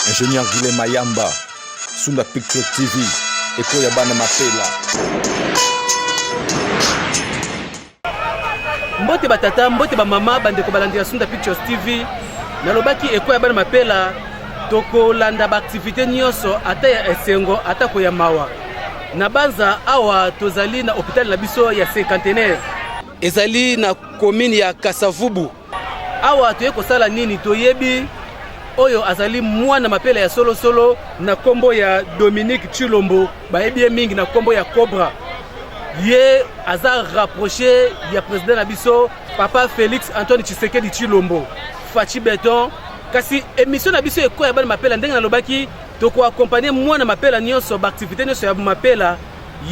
Ingénieur Guilhem Mayamba, Sunda Picture TV, Eko ya bana mapela. Mbote batata, mbote ba mama, bandeko balandira Sunda Pictures TV. Nalobaki Eko ya bana mapela, toko landa ba activité nyonso ata ya esengo ata ko ya mawa. Nabanza awa tozali na hôpital na biso ya cinquantenaire. Ezali na commune ya Kasavubu. Awa toye kosala nini toyebi oyo azali mwana mapela ya solo na kombo ya Dominique Chilombo bayebi mingi na kombo ya Cobra. Ye aza rapproché ya président na biso Papa Félix Antoine Tshisekedi Chilombo. Fachi Beton kasi émission na biso Eko ya bana mapela ndenge na lobaki toko accompagner mwana mapela nyonso ba activité nyonso ya mapela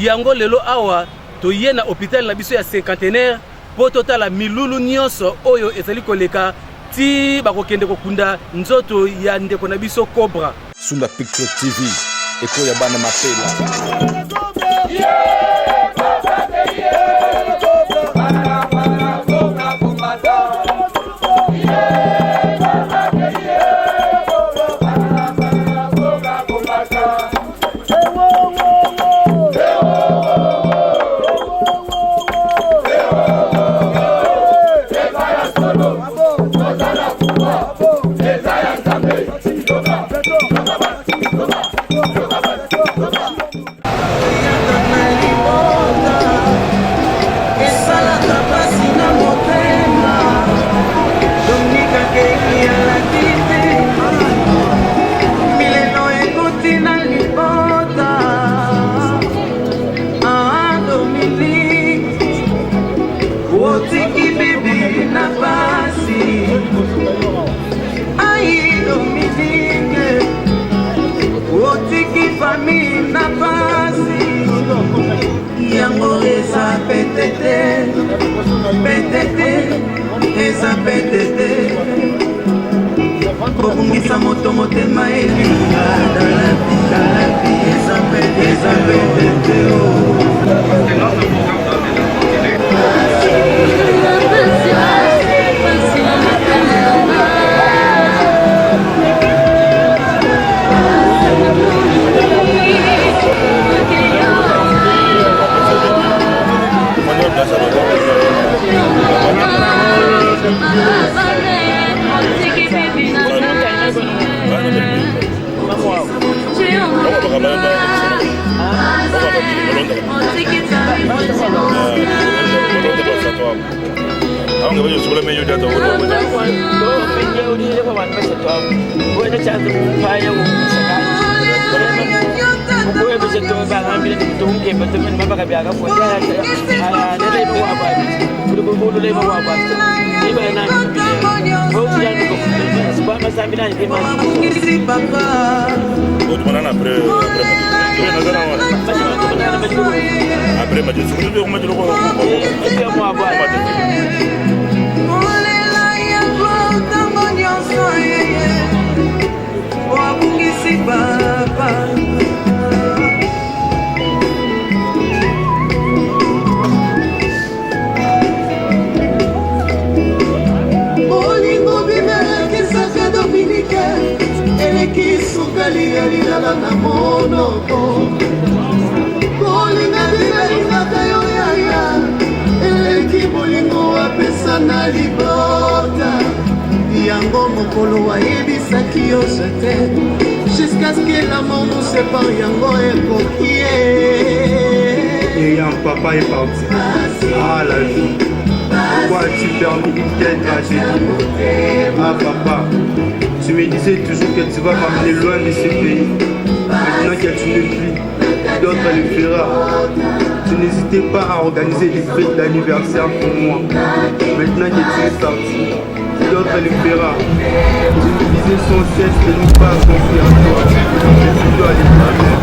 yango lelo awa toye na hôpital na biso ya cinquantenaire po totala milulu nyonso oyo ezali koleka ti bakokende kokunda nzoto ya ndeko na biso Cobra. Sunda Picture TV, Eko ya bana mapela. Bobungisa moto motema elinga dalapi eza petete jusqu'à ce que l'amour nous sépare, yango est coquillé. Et un papa est parti. Ah la vie. Pourquoi as-tu permis une telle tragédie? Ah papa, tu me disais toujours que tu vas m'amener loin de ce pays. Maintenant que tu ne vis, d'autres le fera. Tu n'hésitais pas à organiser des fêtes d'anniversaire pour moi. Maintenant que tu es parti, d'autres le fera. Tu me disais sans cesse de ne pas confier en toi. Mais tu dois aller toi-même.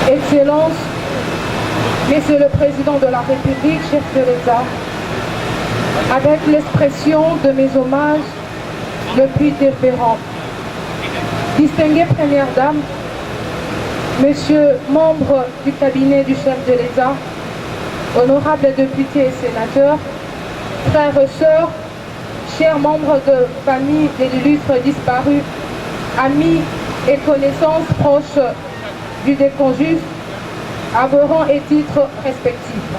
Excellence, Monsieur le Président de la République, chef de l'État, avec l'expression de mes hommages le plus déférents, distinguée Première Dame, Monsieur membre du cabinet du chef de l'État, honorables députés et sénateurs, frères et sœurs, chers membres de famille des illustres disparus, amis et connaissances proches du déconjus, à vos rangs et titres respectifs.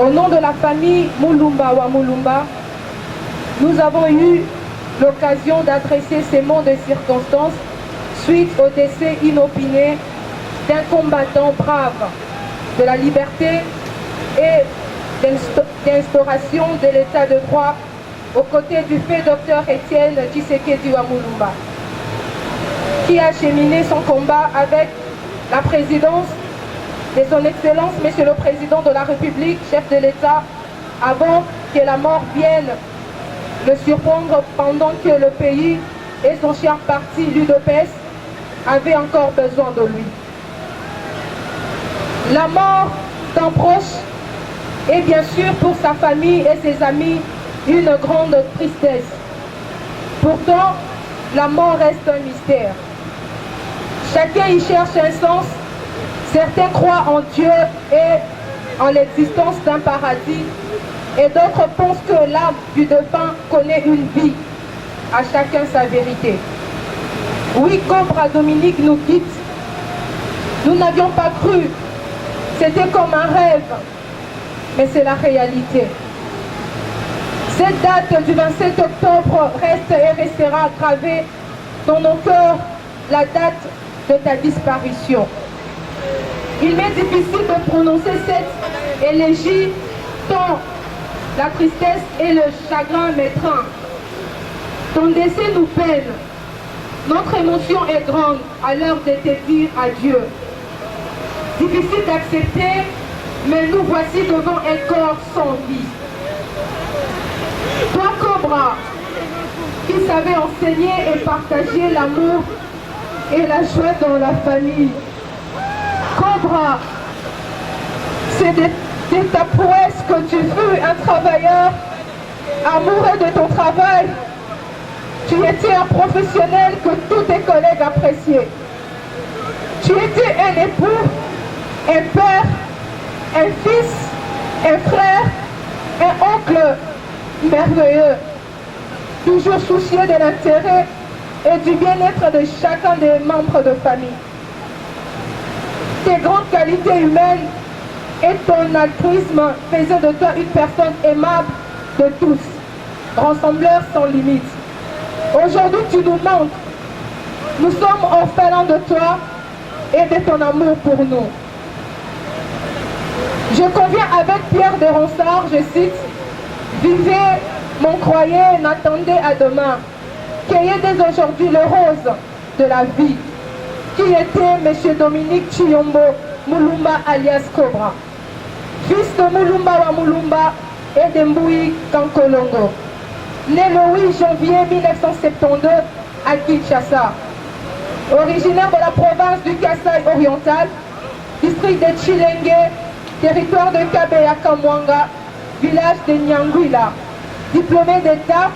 Au nom de la famille Mulumba wa Mulumba, nous avons eu l'occasion d'adresser ces mots de circonstance suite au décès inopiné d'un combattant brave de la liberté et d'instauration de l'état de droit aux côtés du fait Dr Étienne Tshisekedi wa Mulumba, qui a cheminé son combat avec la présidence de son Excellence, Monsieur le Président de la République, chef de l'État, avant que la mort vienne le surprendre pendant que le pays et son cher parti, l'UDPS, avaient encore besoin de lui. La mort d'un proche est bien sûr pour sa famille et ses amis une grande tristesse. Pourtant, la mort reste un mystère. Chacun y cherche un sens. Certains croient en Dieu et en l'existence d'un paradis, et d'autres pensent que l'âme du défunt connaît une vie. À chacun sa vérité. Oui, Cobra Dominique nous quitte. Nous n'avions pas cru. C'était comme un rêve, mais c'est la réalité. Cette date du 27 octobre reste et restera gravée dans nos cœurs, la date de ta disparition. Il m'est difficile de prononcer cette élégie tant la tristesse et le chagrin m'étreignent. Ton décès nous peine. Notre émotion est grande à l'heure de te dire adieu. Difficile d'accepter, mais nous voici devant un corps sans vie. Toi, Cobra, qui savais enseigner et partager l'amour et la joie dans la famille. Cobra, c'est de ta prouesse que tu fus un travailleur, amoureux de ton travail. Tu étais un professionnel que tous tes collègues appréciaient. Tu étais un époux, un père, un fils, un frère, un oncle merveilleux, toujours soucieux de l'intérêt et du bien-être de chacun des membres de famille. Tes grandes qualités humaines et ton altruisme faisaient de toi une personne aimable de tous, rassembleur sans limite. Aujourd'hui, tu nous manques. Nous sommes orphelins de toi et de ton amour pour nous. Je conviens avec Pierre de Ronsard, je cite, « Vivez, mon croyez, n'attendez à demain. Cueillez dès aujourd'hui le rose de la vie. » Qui était M. Dominique Chiyombo Mulumba alias Cobra, fils de Mulumba wa Mulumba et de Mboui Kankolongo, né le 8 janvier 1972 à Kinshasa. Originaire de la province du Kasaï oriental, district de Chilenge, territoire de Kabeya Kamwanga, village de Nyangwila. Diplômé d'État,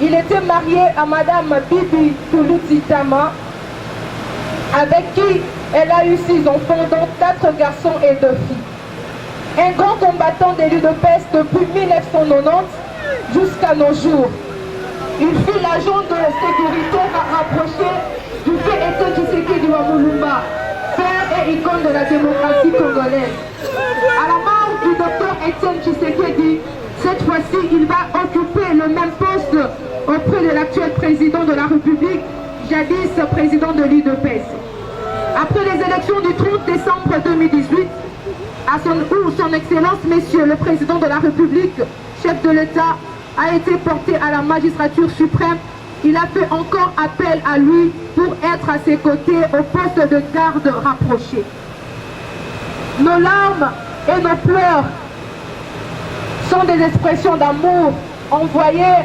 il était marié à Madame Bibi Touloutitama, avec qui elle a eu 6 enfants, dont 4 garçons et 2 filles. Un grand combattant de l'UDPS depuis 1990 jusqu'à nos jours. Il fut l'agent de sécurité rapproché du fait Étienne Tshisekedi wa Mulumba, père et icône de la démocratie congolaise. À la mort du docteur Étienne Tshisekedi, cette fois-ci, il va occuper le même poste auprès de l'actuel président de la République, jadis président de l'UDPS. Après les élections du 30 décembre 2018, où son Excellence, Monsieur le Président de la République, chef de l'État, a été porté à la magistrature suprême, il a fait encore appel à lui pour être à ses côtés au poste de garde rapproché. Nos larmes et nos pleurs sont des expressions d'amour envoyées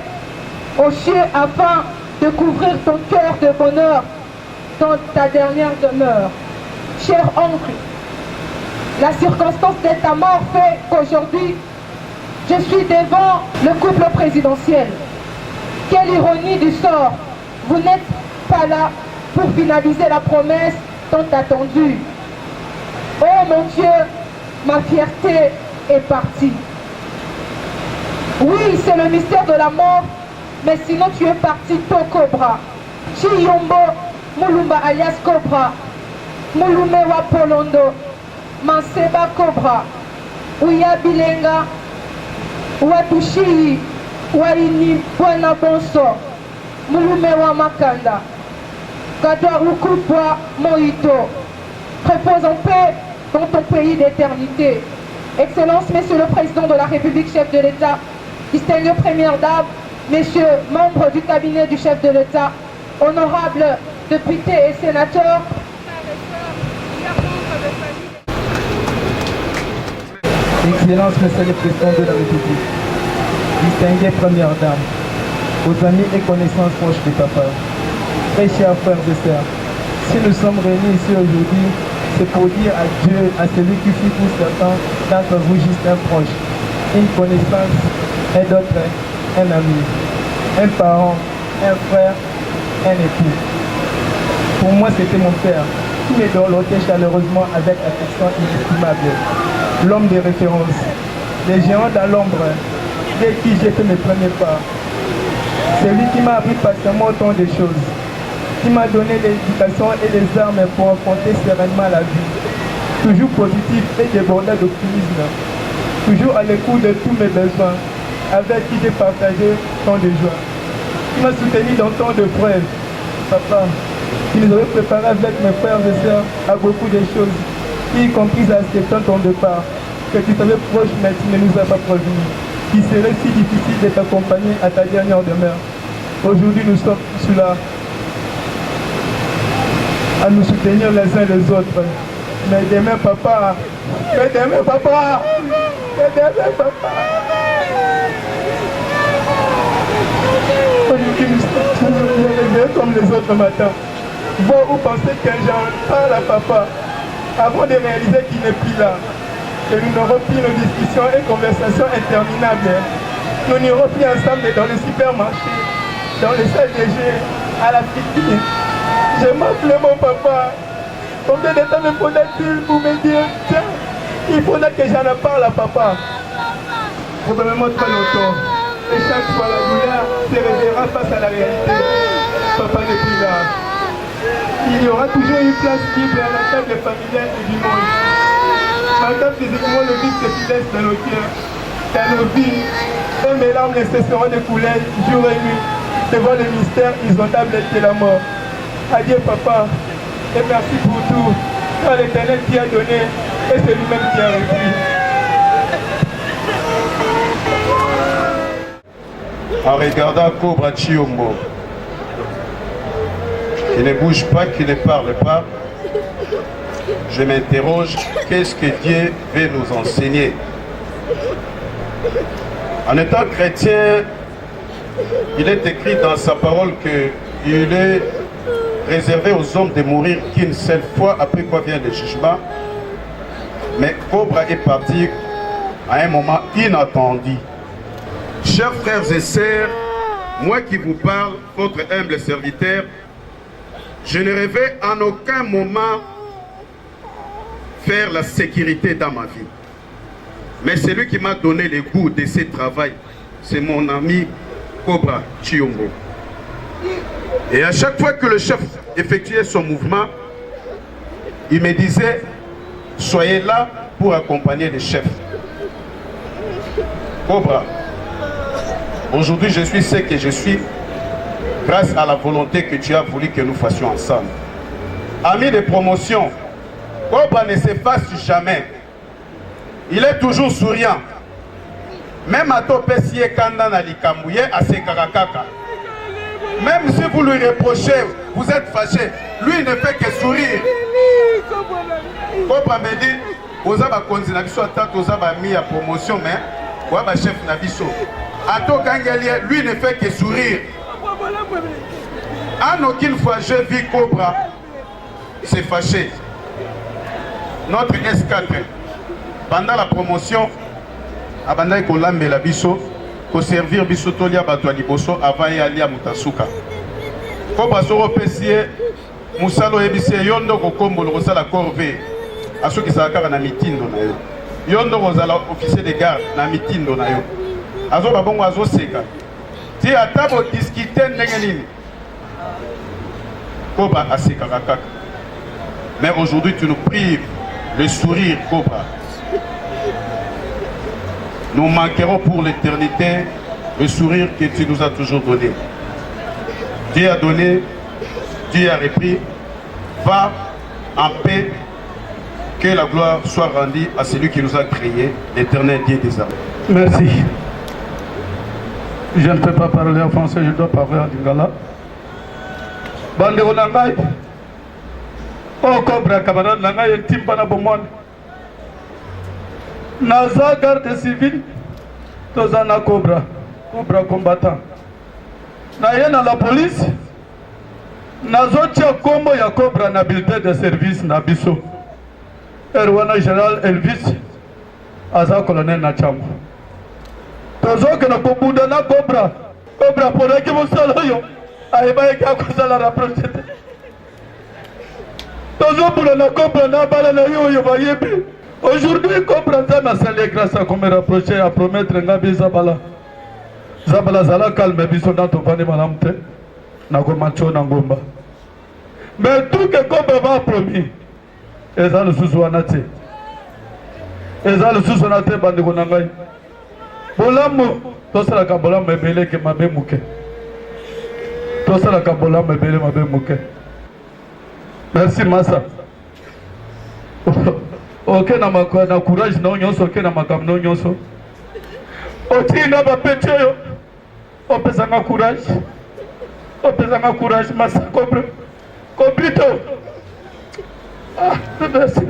aux cieux afin de couvrir ton cœur de bonheur dans ta dernière demeure. Cher oncle, la circonstance de ta mort fait qu'aujourd'hui, je suis devant le couple présidentiel. Quelle ironie du sort, vous n'êtes pas là pour finaliser la promesse tant attendue. Oh mon Dieu, ma fierté est partie. Oui, c'est le mystère de la mort, mais sinon tu es parti tôt, Cobra. Chiyombo, Mulumba alias Cobra, Mulumewa Polondo, Manseba Cobra, Uya Bilenga, Watushi, Waini Bwana Bonso, Mulumewa Makanda, Kadwa Ukupwa Moïto. Repose en paix dans ton pays d'éternité. Excellence, Monsieur le Président de la République, chef de l'État, distingué Première Dame, Messieurs membres du cabinet du chef de l'État, honorables députés et sénateurs, Excellence, Monsieur le Président de la République, distinguée Première Dame, aux amis et connaissances proches de papa, très chers frères et sœurs, si nous sommes réunis ici aujourd'hui, c'est pour dire à Dieu, à celui qui fut pour certains d'entre vous juste un proche, une connaissance, et d'autres, un ami, un parent, un frère, un époux. Pour moi, c'était mon père, qui me dorlotait chaleureusement avec affection inestimable. L'homme de référence, les géants dans l'ombre, dès qui j'ai fait mes premiers pas. C'est lui qui m'a appris patiemment autant de choses, qui m'a donné l'éducation et les armes pour affronter sereinement la vie. Toujours positif et débordant d'optimisme, toujours à l'écoute de tous mes besoins, avec qui j'ai partagé tant de joie. Qui m'a soutenu dans tant de preuves. Papa, qui nous avait préparé avec mes frères et sœurs à beaucoup de choses, y compris à acceptant ton départ, que tu savais proche mais tu ne nous as pas prévenu, qui serait si difficile de t'accompagner à ta dernière demeure. Aujourd'hui, nous sommes tous là, à nous soutenir les uns les autres. Mais demain, papa, mais demain, papa, mais demain, papa. Aujourd'hui, nous sommes réveillés comme les autres matins. Voir ou penser que j'en parle à papa, avant de réaliser qu'il n'est plus là. Et nous n'aurons plus nos discussions et conversations interminables. Nous n'irons plus ensemble dans le supermarché, dans les salles de jeu, à la piscine. Je m'appelais mon papa. Combien de temps me faudrait-il pour me dire, tiens, il faudrait que j'en parle à papa. Probablement très longtemps. Et chaque fois la douleur se réveillera face à la réalité. Papa n'est plus là. Il y aura toujours une place libre à la table familiale et du monde. Madame, physiquement, le vide se laisse dans nos cœurs, dans nos vies. Et mes larmes ne cesseront de couler jour et nuit devant le mystère inondable de la mort. Adieu papa, et merci pour tout, car l'Éternel qui a donné, et c'est lui-même qui a repris. En regardant Cobra Chiyombo, qui ne bouge pas, qui ne parle pas, je m'interroge, qu'est-ce que Dieu veut nous enseigner? En étant chrétien, il est écrit dans sa parole qu'il est réservé aux hommes de mourir qu'une seule fois, après quoi vient le jugement. Mais Cobra est parti à un moment inattendu. Chers frères et sœurs, moi qui vous parle, votre humble serviteur, je ne rêvais en aucun moment faire la sécurité dans ma vie. Mais celui qui m'a donné le goût de ce travail, c'est mon ami Cobra Chiyombo. Et à chaque fois que le chef effectuait son mouvement, il me disait, soyez là pour accompagner le chef. Cobra, aujourd'hui je suis ce que je suis grâce à la volonté que tu as voulu que nous fassions ensemble. Ami de promotion, Cobra ne s'efface jamais. Il est toujours souriant. Même à ton pessier kanda na likambouye à ses karakaka. Même si vous lui reprochez, vous êtes fâché, lui il ne fait que sourire. Cobra me dit, vous avez konzi na biso ata vous avez mis à promotion mais vous avez chef na biso. Ato Kangelie, lui ne fait que sourire. En aucune fois j'ai vu Cobra se fâcher. Notre S4 pendant la promotion abandai kolambe la biso ko servir biso tolia bato liboso avant ya lia mutasuka Cobra soro pesie musalo ebise yondo ko kombolo ko sala corvée asoki sala na mitindo na yo yondo ko sala officier de garde na mitindo na yo azo babongo azo seka ti atabo discuter ndenge nini Cobra aseka kaka. Mais aujourd'hui tu nous prives le sourire, Cobra. Nous manquerons pour l'éternité le sourire que tu nous as toujours donné. Dieu a donné, Dieu a repris. Va en paix, que la gloire soit rendue à celui qui nous a créé, l'éternel Dieu des armées. Merci. Je ne peux pas parler en français, je dois parler en lingala. Bande Onangai. Oh Cobra camarade Nangai Timpana Bomon. Naza garde civile. Tozana Cobra. Cobra combattant. Nayena la police. Nazo tia kombo ya Cobra na bulletin de service na biso. Erwana général Elvis. Aza colonel na chambo. Tozo que na kobuda na Cobra. Cobra pour que vous saloyo. Aïba eka kozala rapproché. Aujourd'hui, comprendre ma salle grâce à comme rapproché à promettre Ngabi Zabala. Zabala Zala calme biso dans ton panier malamte. Nago macho nangomba. Mais tout que comme va promis. Eza le sous-ouanate. Eza le sous-ouanate bande konangai. Bolamo, tosala ka bolamo ebele ke mabe muke. Tosala ka bolamo ebele mabe muke. Merci Massa. Ok na courage na nyonso ok na makamno nyonso. Otinga ba pecho. Opesanga courage. Opesanga courage Massa Cobra. Cobrito. Ah, merci.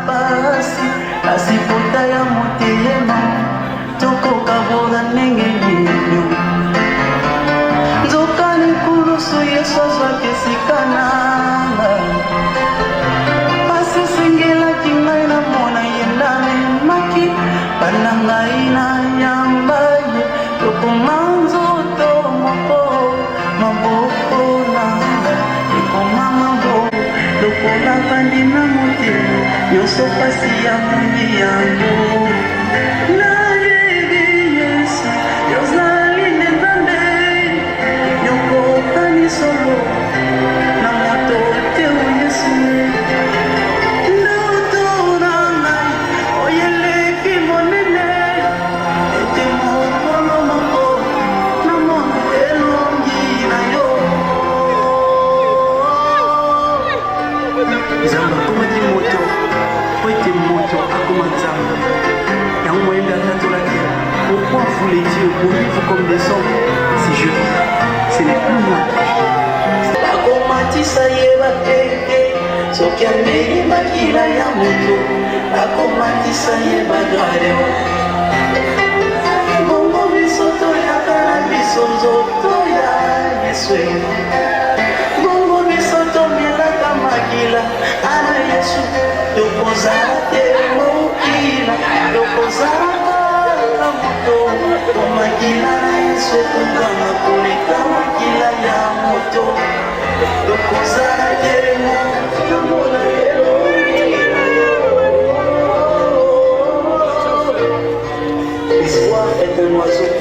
Basi asiputa ya mutema toko kabona nenge ninyo nzokani kulusu Yesu azwake sikana pasi singela kingai na mona yendane maki panangai na nyambaye toko manzo to moko maboko na iko mambo toko la pandina mutema Yoso pasi ya mundi yangu na yegi Yesu Yozali nendande Yoko kani solo na moto teo Yesu Ndoto na ngai oyele kimonene ete mokolo moko na mono elongi na yo Zamba komati moto Oite moto akomatanga Yang moyenda natola kia Pourquoi vous les dieux vous vivre comme des hommes Si je vis, ce n'est plus moi Akomatisa yeba teke Soki amei makila ya moto Akomatisa yeba gare Bongo misoto ya kana biso nzoto ya Yeswe Bongo misoto milaka makila Ana Yesu Dokozala te mokila Dokozala la moto Omakila na Yesu Tungama koleka makila ya moto Dokozala te mokila L'espoir est un oiseau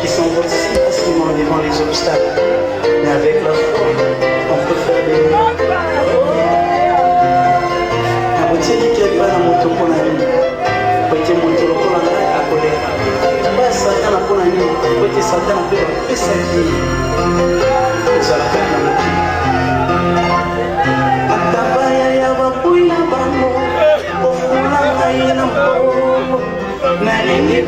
qui s'envole si facilement devant les obstacles Mais avec la foi, on peut faire des miracles Otieli kelpa na moto pona nini Ote moto lokola ngai akoleka Ba satana pona nini Ote satana pe bapesa ki Ozalaka na moki Atabaya ya bapui na bango Ofula ngai na mpo Nalingi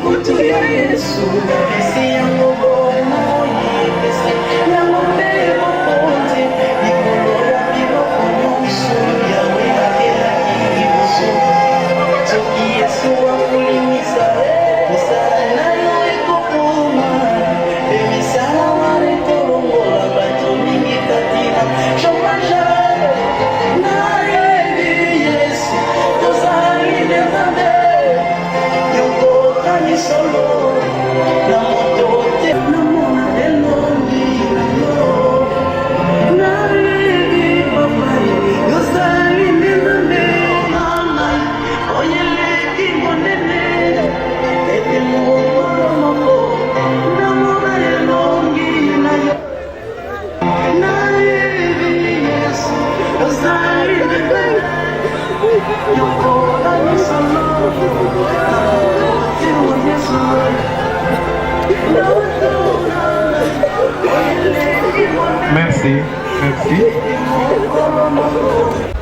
Merci, merci.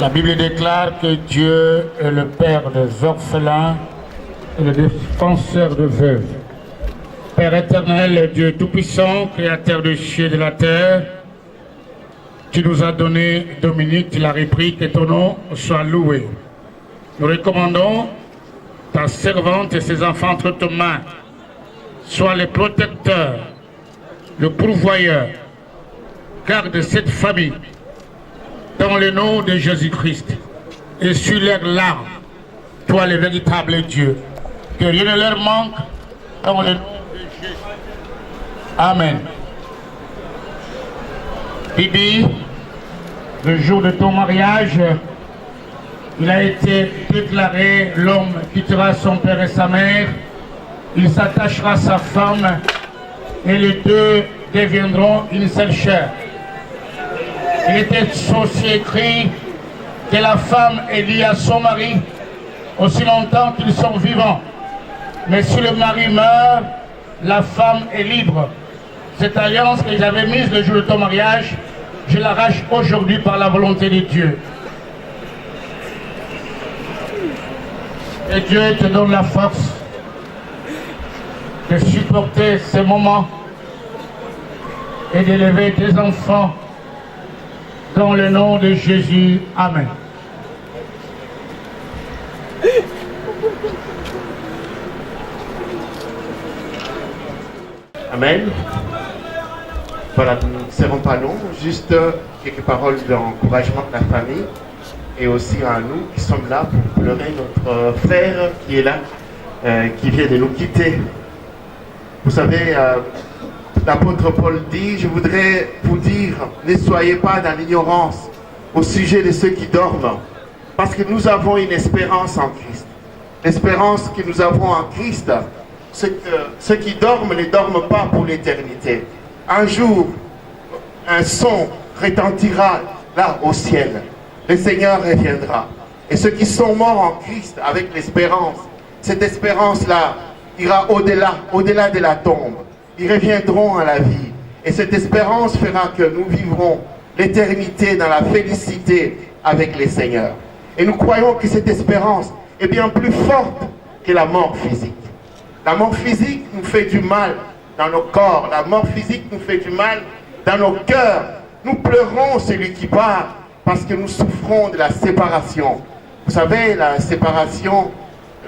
La Bible déclare que Dieu est le Père des orphelins et le défenseur de veuves. Père éternel, Dieu tout-puissant, créateur des cieux et de la terre, tu nous as donné Dominique, tu l'as repris, que ton nom soit loué. Nous recommandons ta servante et ses enfants entre tes mains. Sois le protecteur, le pourvoyeur. Garde cette famille dans le nom de Jésus-Christ et sur leurs larmes, toi le véritable Dieu. Que rien ne leur manque dans le nom de Jésus. Amen. Bibi, le jour de ton mariage, il a été déclaré, l'homme quittera son père et sa mère, il s'attachera à sa femme et les deux deviendront une seule chair. Il était aussi écrit que la femme est liée à son mari aussi longtemps qu'ils sont vivants. Mais si le mari meurt, la femme est libre. Cette alliance que j'avais mise le jour de ton mariage, je l'arrache aujourd'hui par la volonté de Dieu. Et Dieu te donne la force de supporter ces moments et d'élever tes enfants dans le nom de Jésus. Amen. Amen. Voilà, nous ne serons pas longs, juste quelques paroles d'encouragement de la famille et aussi à nous qui sommes là pour pleurer notre frère qui est là, qui vient de nous quitter. Vous savez, l'apôtre Paul dit, je voudrais vous dire, ne soyez pas dans l'ignorance au sujet de ceux qui dorment, parce que nous avons une espérance en Christ. L'espérance que nous avons en Christ, c'est que ceux qui dorment ne dorment pas pour l'éternité. Un jour, un son retentira là au ciel. Le Seigneur reviendra. Et ceux qui sont morts en Christ avec l'espérance, cette espérance-là ira au-delà de la tombe. Ils reviendront à la vie. Et cette espérance fera que nous vivrons l'éternité dans la félicité avec les Seigneurs. Et nous croyons que cette espérance est bien plus forte que la mort physique. La mort physique nous fait du mal dans nos corps. La mort physique nous fait du mal dans nos cœurs. Nous pleurons celui qui part parce que nous souffrons de la séparation. Vous savez, la séparation,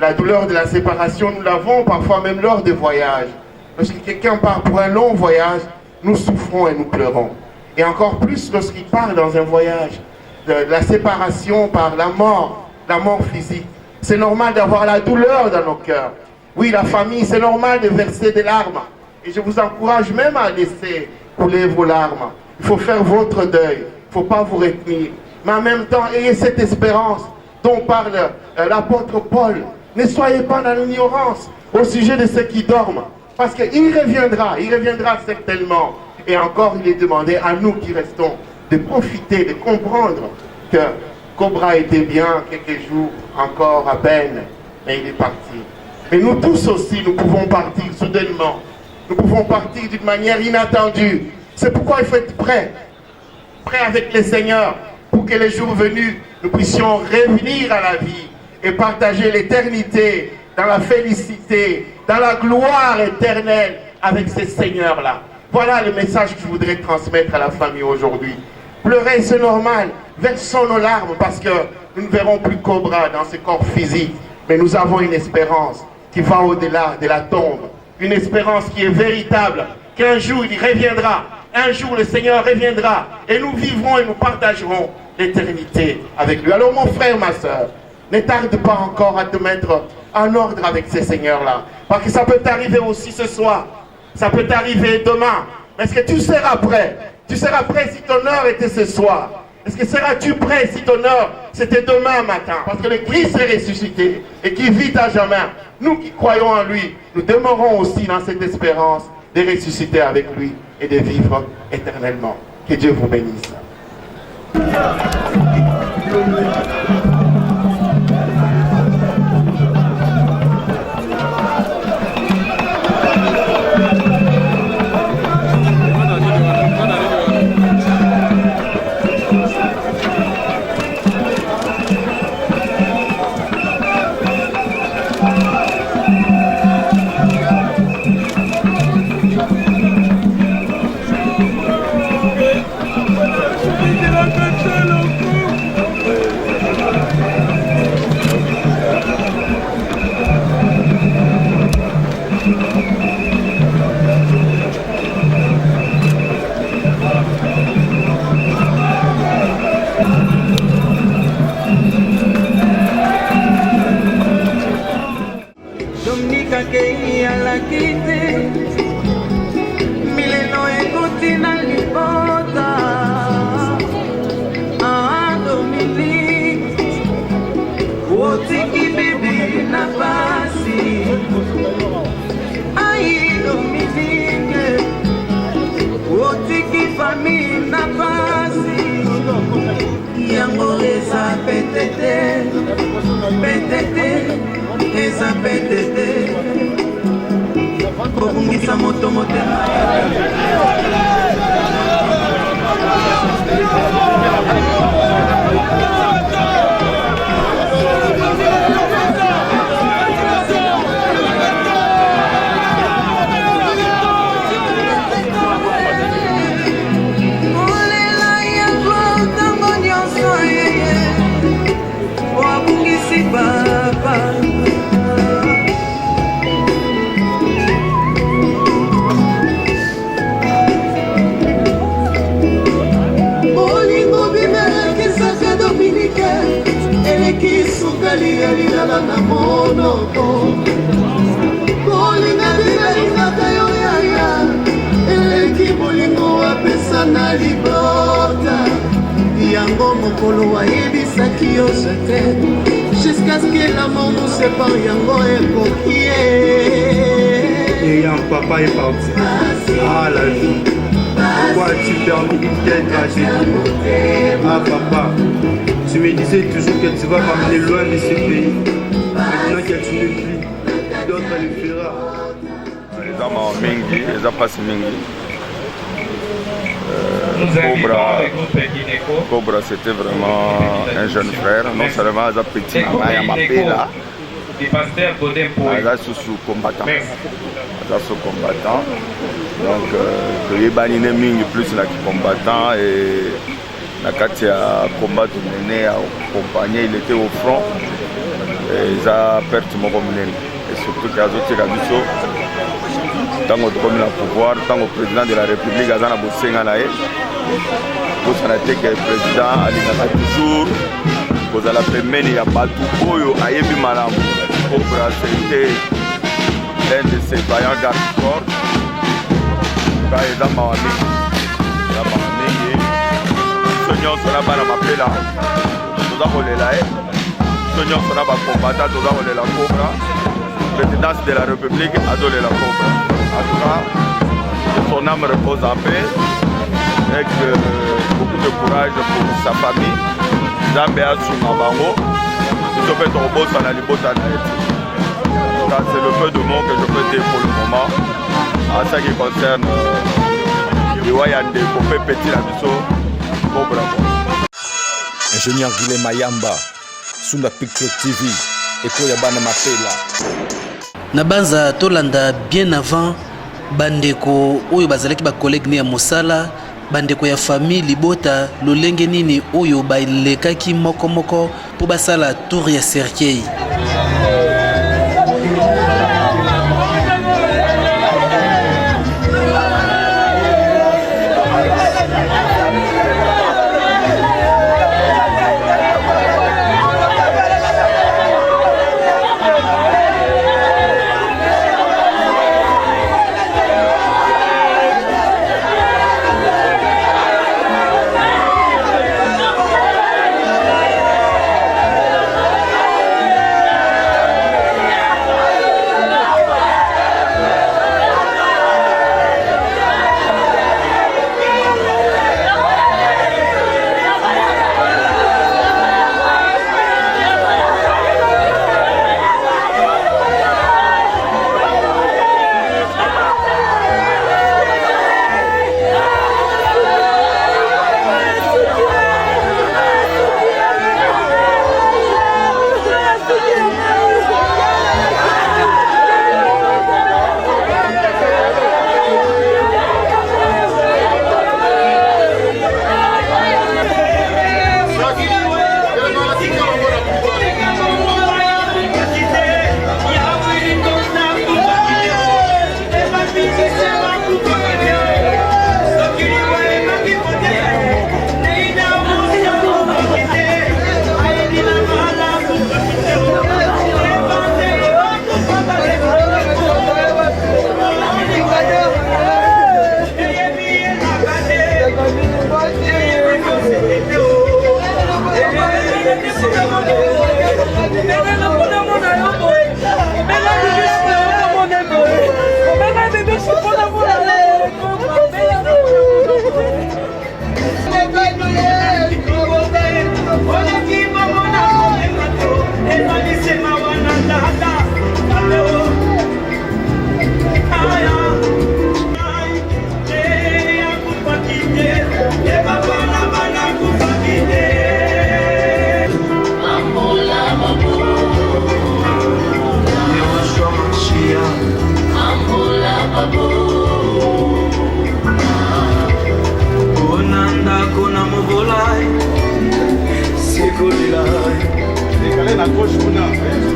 la douleur de la séparation, nous l'avons parfois même lors des voyages. Lorsque quelqu'un part pour un long voyage, nous souffrons et nous pleurons. Et encore plus lorsqu'il part dans un voyage de la séparation par la mort physique. C'est normal d'avoir la douleur dans nos cœurs. Oui, la famille, c'est normal de verser des larmes. Et je vous encourage même à laisser couler vos larmes. Il faut faire votre deuil. Il ne faut pas vous retenir. Mais en même temps, ayez cette espérance dont parle l'apôtre Paul. Ne soyez pas dans l'ignorance au sujet de ceux qui dorment. Parce qu'il reviendra certainement. Et encore, il est demandé à nous qui restons de profiter, de comprendre que Cobra était bien quelques jours, encore à peine, et il est parti. Mais nous tous aussi, nous pouvons partir soudainement. Nous pouvons partir d'une manière inattendue. C'est pourquoi il faut être prêt. Prêt avec le Seigneur, pour que les jours venus, nous puissions revenir à la vie et partager l'éternité dans la félicité, dans la gloire éternelle avec ces seigneurs-là. Voilà le message que je voudrais transmettre à la famille aujourd'hui. Pleurer, c'est normal. Versons nos larmes parce que nous ne verrons plus Cobra dans ce corps physique. Mais nous avons une espérance qui va au-delà de la tombe. Une espérance qui est véritable, qu'un jour il reviendra. Un jour le Seigneur reviendra et nous vivrons et nous partagerons l'éternité avec lui. Alors mon frère, ma soeur, ne tarde pas encore à te mettre en ordre avec ces seigneurs-là. Parce que ça peut t'arriver aussi ce soir. Ça peut t'arriver demain. Mais est-ce que tu seras prêt? Tu seras prêt si ton heure était ce soir? Est-ce que seras-tu prêt si ton heure c'était demain matin? Parce que le Christ est ressuscité et qui vit à jamais. Nous qui croyons en lui, nous demeurons aussi dans cette espérance de ressusciter avec lui et de vivre éternellement. Que Dieu vous bénisse. Jusqu'à ce que l'amour nous sépare, yango ekoki. Ayant papa est parti. Ah la vie. Pourquoi as-tu permis quelle tragédie? Ah papa, tu me disais toujours que tu vas m'amener loin de ce pays. Maintenant que tu ne plus, d'autres le fera. Les hommes en mingi, les hommes passent mingi. Cobra, c'était vraiment un jeune frère, non seulement un petit maman là, sous combattant. Donc, il y a mingi plus là qui combattant et la Katia combat mené à accompagner, il était au front et il a perdu mon mené. Et surtout qu'il y a d'autres qui tant que le pouvoir, tant que le président de la République a bossé en Aïe, pour s'en être que le président a toujours posé la première il y a pas tout boyo à Yebi Malam pour c'était l'un de ses vaillants gardes corps. Quand il a mamami, Seigneur sera pas dans ma paix là, nous avons les là, Seigneur sera pas combattant, nous avons les la Cobra. Présidence de la République a donné la Cobra. En tout cas, que son âme repose en paix avec beaucoup de courage pour sa famille. Zambé a su Mabango. Nous avons fait un beau salari, beau salari. C'est le peu de mots que je peux dire pour le moment. En ce qui concerne les Wayande, Kopé Petit Labiso, Cobra. Ingénieur Guilhem Mayamba, Sunda Picture TV, ekoya bana mapela. Na banza tolanda bien avant bandeko oyo bazalaki ba collègue ne ya mosala, bandeko ya famille libota lolenge nini oyo bailekaki moko moko po basala tour ya cercueil.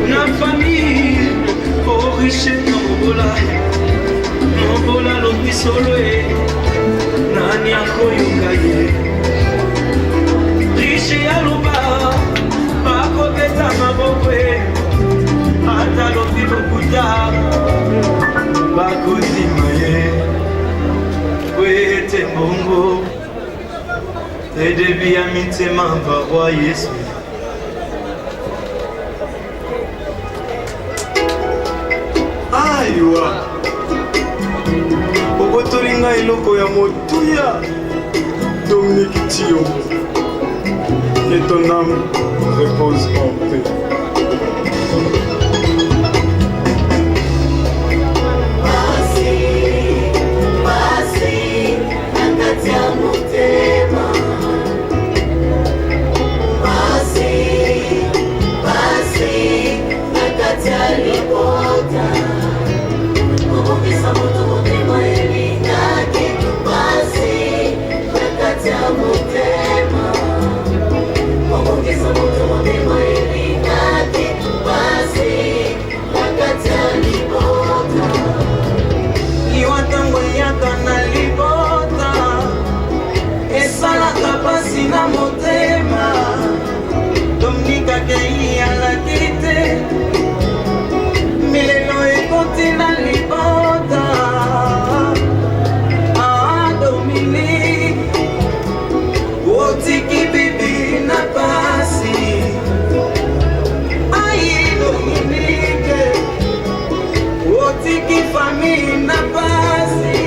Na famille, au riche Mobola lobi solo nani akoyoka ye riche aloba bakobeta maboko ata lobi lokuta bakotima ye kwete mbongo edebi ya mitema barwa Yesu. Aywa okotolinga eloko ya motuya Dominique Thio, que ton âme repose en paix. Sina motema Dominika kei alakite mileno ekoti na libota Dominique otiki bibi na pasi Aïe Dominique otiki famille na pasi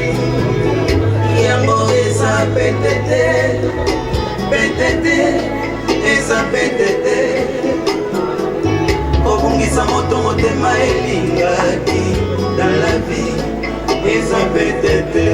Yango eza petete Petete, eza petete Obungisa moto motema elingaki dans la vie Eza petete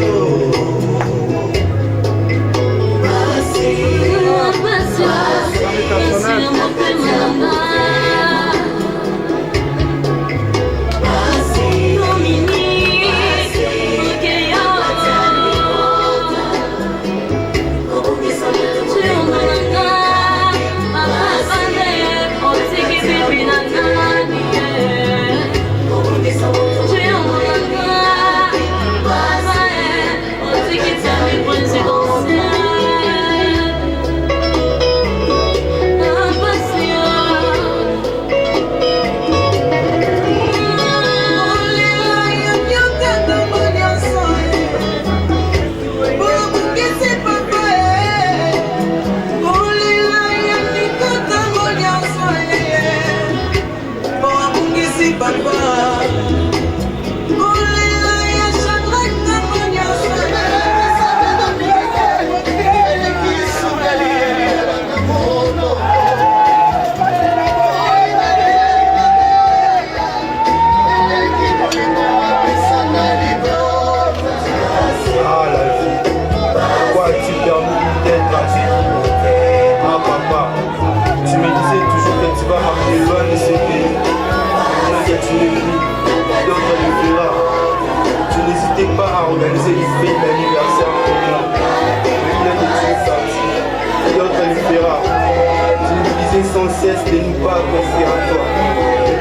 cesse de nous pas confier en toi.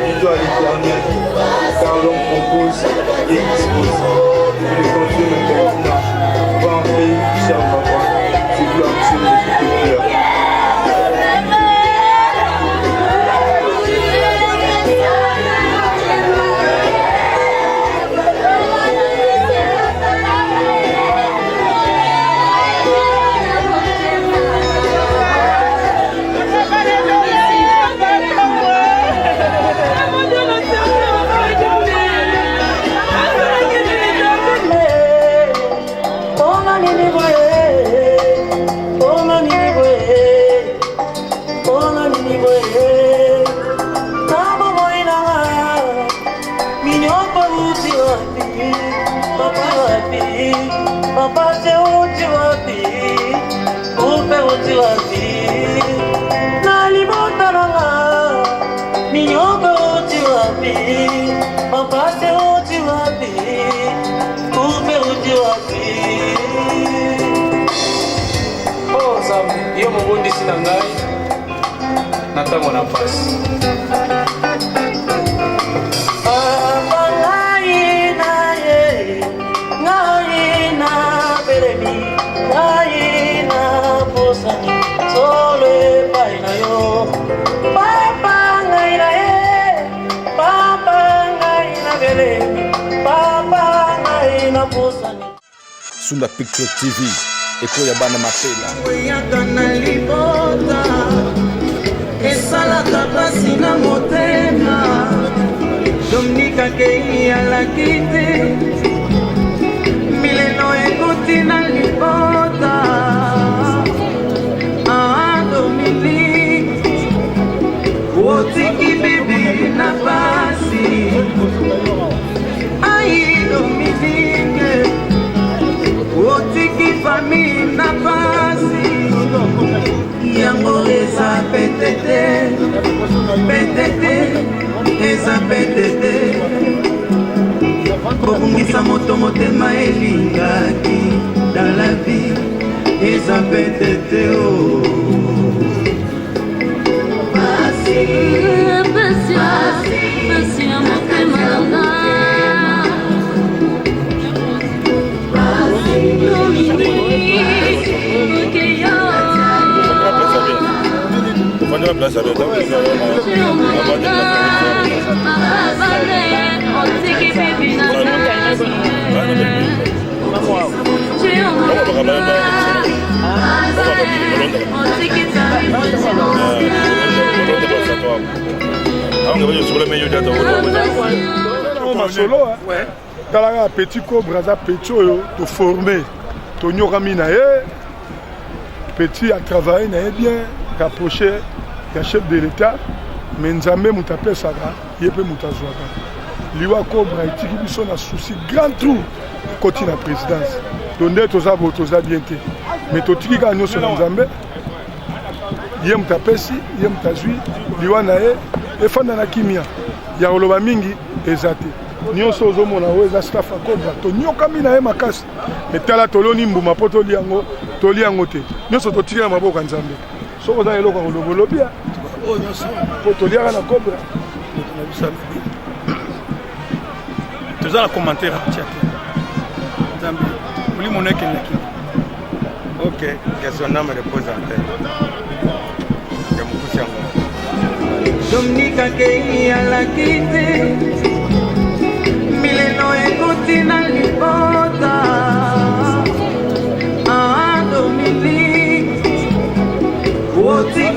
Dis-toi à l'Éternel, car l'homme compose et dispose. Que le continuer maintenant. Va en paix, cher papa. C'est gloire sur le cœur. Papa se uti wapi, upe uti wapi, nalimota nanga, minyoko uti wapi, papa se uti wapi, upe uti wapi. Oh Zambi, yo mubundi sina ngai, natango nafasi. Sunda Picture TV, Eko ya bana mapela. Oyakana libota, esalaka pasi na motema. Dominika kei alaki te, mileno ekoti na libota. Dominique, otiki bibi na pasi. Ai Dominique, otiki famille na pasi. Yango eza petete, petete, eza petete. Kobungisa moto motema elingaki dans la vie, eza petete oh. Pasi, pasi, pasi motema nanga. La place avec talaka petit cobra za petit oyo to formé to nyokami na ye petit a travaillé na ye bien rapproché ya chef de l'état mais nzambe mutu apesaka ye mpe mutu azwaka liwa cobra etiki biso na souci grand tour koti na présidence to nde toza bien te mais totiki kaka nyonso na nzambe ye mutu apesi ye mutu azwi liwa na ye efanda na kimia ya koloba mingi eza te nyonso ozomona oyo eza staff ya cobra tonyokami na ye makasi etala toloni mbuma mpo toli yango te nyonso totiki na maboko ya nzambe soki oza eloko ya kolobolobia mpo toliaka na cobra toza na commentaire atia te nzambe molimo nekendaki ok que son âme repose en terre ya mokusi yango Dominika kei alaki te, mileno ekoti na libota. Dominique, oti